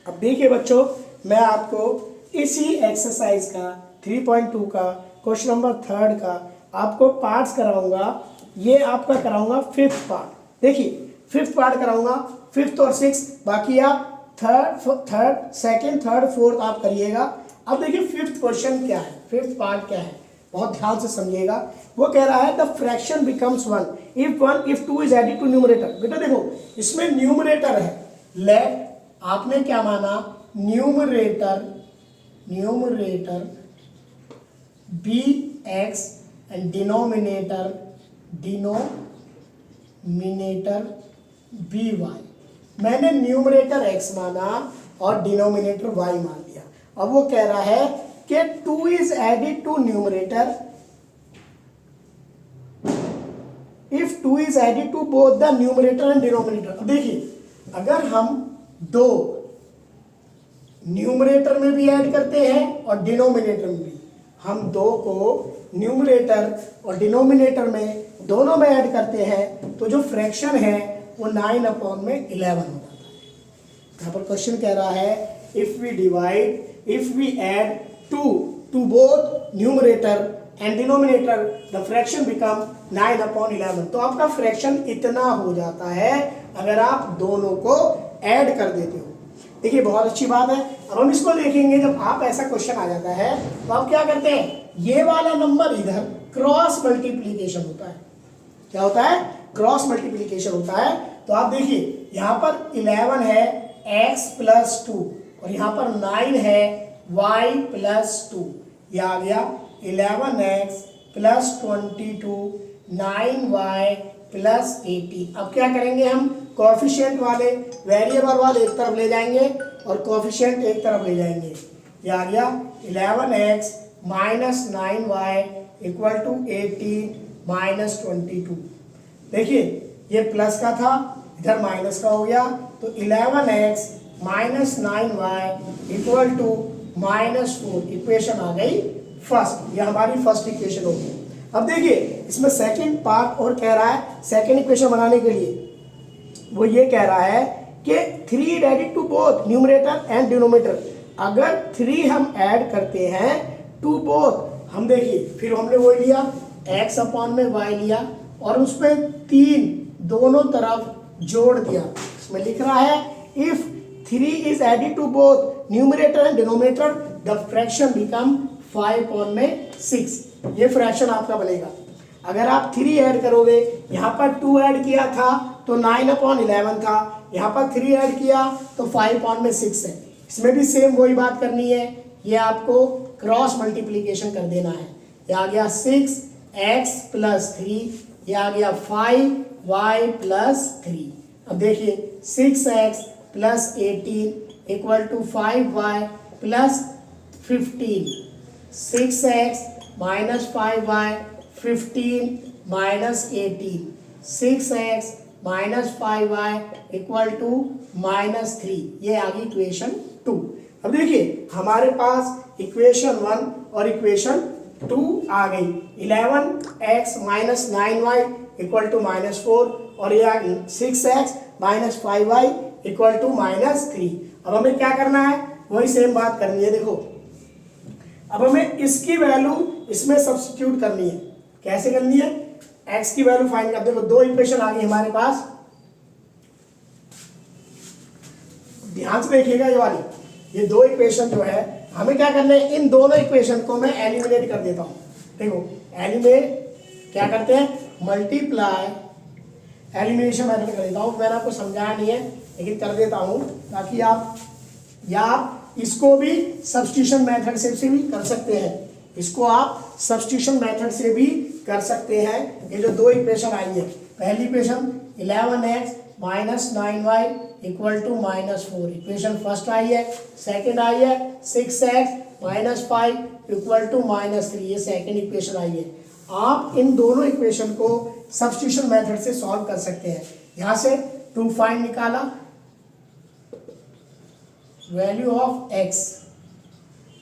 अब देखिए बच्चों, मैं आपको इसी एक्सरसाइज का 3.2 का क्वेश्चन नंबर 3 का आपको पार्ट्स कराऊंगा। ये आपका कराऊंगा 5th पार्ट। देखिए 5th पार्ट कराऊंगा, 5th और 6th, बाकी आप सेकंड, थर्ड, फोर्थ आप करिएगा। अब देखिए 5th क्वेश्चन क्या है, 5th पार्ट क्या है, बहुत ध्यान से समझिएगा। वो कह रहा है the fraction becomes 1 if 2 is added to numerator. बेटा देखो इसमें न्यूमरेटर है, लेट आपने क्या माना, numerator be x and denominator be y. मैंने न्यूमरेटर x माना और डिनोमिनेटर y मान लिया। अब वो कह रहा है कि 2 is added to numerator if 2 is added to both the numerator and denominator. अब देखिए अगर हम दो न्यूमरेटर में भी ऐड करते हैं और डिनोमिनेटर में भी, हम दो को न्यूमरेटर और डिनोमिनेटर में दोनों में ऐड करते हैं तो जो फ्रैक्शन है वो 9/11 हो जाता है। यहाँ पर क्वेश्चन कह रहा है if we add 2 to both numerator and denominator the fraction become 9/11। तो आपका फ्रैक्शन इतना हो जाता है अगर आप दोनों को ऐड कर देते हो। देखिए बहुत अच्छी बात है। अब हम इसको देखेंगे, जब आप ऐसा क्वेश्चन आ जाता है तो आप क्या करते हैं, ये वाला नंबर इधर क्रॉस मल्टीप्लीकेशन होता है। क्या होता है, क्रॉस मल्टीप्लीकेशन होता है। तो आप देखिए यहाँ पर 11 है x प्लस 2 और यहाँ पर 9 है y प्लस 2। ये आ गया 11x प्लस 22 9y प्लस 18। अब क्या करेंगे, हम कोएफिशिएंट वाले वेरिएबल वाले एक तरफ ले जाएंगे और कोएफिशिएंट एक तरफ ले जाएंगे। ये आ गया 11x minus 9y equal to 18 minus 22। देखिए ये प्लस का था, इधर माइनस का हो गया, तो 11x minus 9y equal to minus 4। Equation आ गई फर्स्ट, ये हमारी फर्स्ट इक्वेशन होगी। अब देखिए इसमें सेकंड पार्ट और कह रहा है, सेकंड इक्वेशन बनाने के लिए वो ये कह रहा है कि 3 added to both numerator and denominator. अगर 3 हम ऐड करते हैं टू बोथ, हम देखिए फिर हमने वो लिया x अपॉन में y लिया और उस पर 3 दोनों तरफ जोड़ दिया। इसमें लिख रहा है if 3 is added to both numerator and denominator the fraction become 5/6। ये फ्रैक्शन आपका बनेगा। अगर आप 3 ऐड करोगे, यहाँ पर 2 ऐड किया था तो 9/11 था, यहाँ पर 3 ऐड किया तो 5/6 है। इसमें भी सेम वही बात करनी है, ये आपको क्रॉस मल्टीप्लीकेशन कर देना है। ये आ गया 6x प्लस 3, ये आ गया 5y प्लस 3। अब देखिए 6x plus 18 equal to 5y plus 15, 6x minus 5y 15 minus 18, 6x minus 5y equal to minus 3। ये आ गई इक्वेशन 2। अब देखिए हमारे पास इक्वेशन 1 और इक्वेशन 2 आ गई। 11x minus 9y equal to minus 4 और ये आ गई 6x minus 5y equal to minus 3। अब हमें क्या करना है, वही सेम बात करनी है। देखो अब हमें इसकी वैल्यू इसमें सब्स्टिट्यूट करनी है। कैसे करनी है, x की वैल्यू फाइंड कर। देखो दो इक्वेशन आ गई हमारे पास, ध्यान से देखिएगा ये वाली, ये दो इक्वेशन जो है हमें क्या करना है, इन दोनों इक्वेशन को मैं एलिमिनेट कर देता हूँ। देखो एलिमिनेट क्या करते हैं, मल्टीप्लाई, एलिमिनेशन मेथड कर देता हूँ। मैंने आपको समझाया नहीं है लेकिन कर देता हूँ ताकि आप, या आप इसको भी सब्स्टिट्यूशन मेथड से भी कर सकते हैं। इसको आप सब्स्टिट्यूशन मेथड से भी कर सकते हैं। ये जो दो इक्वेशन आई है, पहली equation 11x minus 9y equal to minus 4, equation first आई है। सेकंड आई है 6x minus 5 equal to minus 3, ये सेकंड इक्वेशन आई है। आप इन दोनों इक्वेशन को सब्स्टिट्यूशन मेथड से सॉल्व कर सकते हैं। यहाँ से 2 फाइंड निकाला, वैल्यू ऑफ x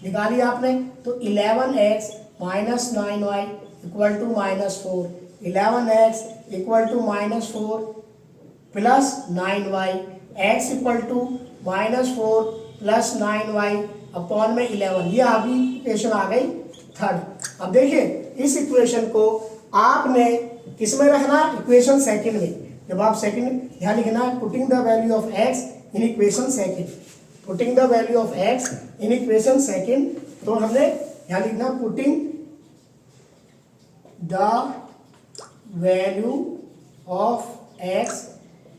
निकाली आपने, तो 11x minus 9y equal to minus 4, 11x equal to minus 4 plus 9y, x equal to -4 + 9y upon में 11। ये अभी इक्वेशन आ गई थर्ड। अब देखिए इस इक्वेशन को आपने किस में रखना, इक्वेशन सेकंड में। जब आप सेकंड यहाँ लिखना है putting the value of x in equation second, putting the value of x in equation second, तो हमने यहाँ लिखना putting the value of x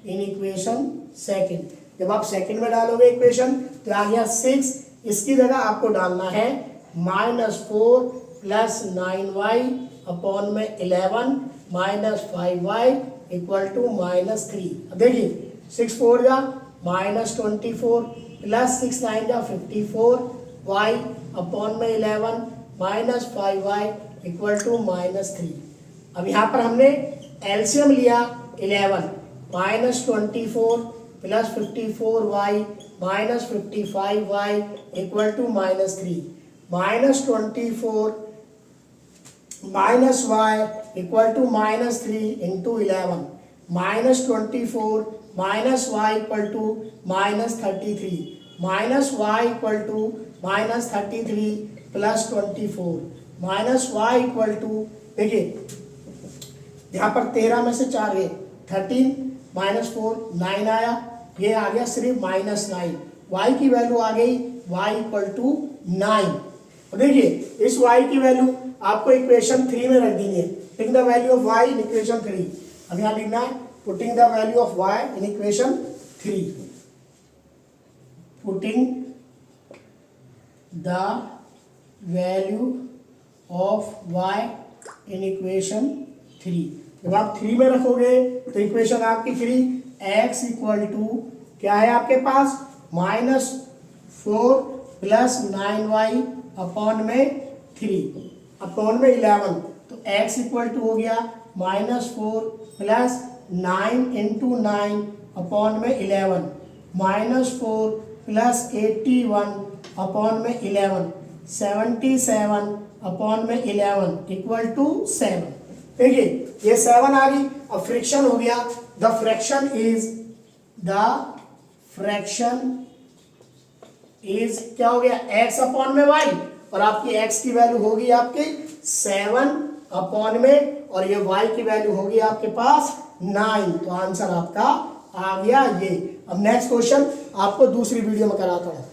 in equation second. जब आप सेकंड में डालोगे इक्वेशन तो आ गया 6, इसकी जगह आपको डालना है -4 + 9y अपॉन में 11 -5y = -3। अब देखिए 6 4 जा -24 + 6 9 जा 54y अपॉन में 11 -5y = -3। अब यहाँ पर हमने एलसीएम लिया 11, -24 + 54y -55y = -3, -24 -y = -3 × 11, -24 -y = -33, -y = -33 + 24, -y देखिए यहाँ पर 13 में से 4 गए, 13 -4 9 आया, ये आ गया सिर्फ -9, y की वैल्यू आ गई y = 9। देखिए इस y की वैल्यू आपको इक्वेशन 3 में रख देनी है, putting the value of y in equation 3। अब यहाँ लिखना है putting the value of y in equation 3, putting the value of y in equation 3। जब आप 3 में रखोगे तो इक्वेशन आपकी 3, x = क्या है आपके पास -4 + 9y अपॉन में 3 अपॉन में 11, तो x = हो गया -4 + 9 × 9 अपॉन में 11, -4 + 81 अपॉन में 11, 77 अपॉन में 11 = 7। देखिए ये 7 आ गई। अब फ्रैक्शन हो गया, द फ्रैक्शन इज क्या हो गया x अपॉन में y, और आपकी x की वैल्यू होगी आपकी 7 अपॉन में, और ये y की वैल्यू होगी आपके पास 9। तो आंसर आपका आ गया ये। अब नेक्स्ट क्वेश्चन आपको दूसरी वीडियो में कराता हूँ।